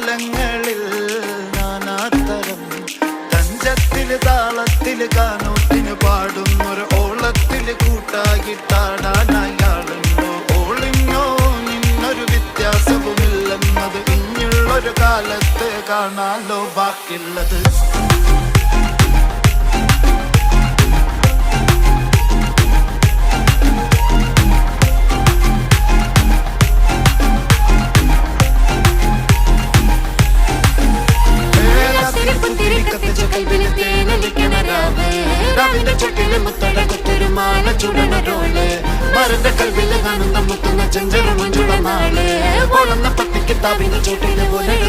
കാലങ്ങളിൽ നാനാതരം തഞ്ചത്തില് താളത്തില് കാനോത്തിന് പാടുന്നൊരു ഓളത്തില് കൂട്ടായിട്ടാടാനയാളുണ്ടോ ഓളിഞ്ഞോ നിന്നൊരു വ്യത്യാസവുമില്ലെന്നത് ഇനിയുള്ളൊരു കാലത്ത് കാണാലോ ബാക്കിയുള്ളത്. മരന്റെ കൽവില് കാണുന്ന മുത്തുന്ന ചെഞ്ചെറു മഞ്ചുള നാള് ഓളുന്ന പട്ടിക്ക് താപിന്റെ ചോട്ടിലെ പോലെ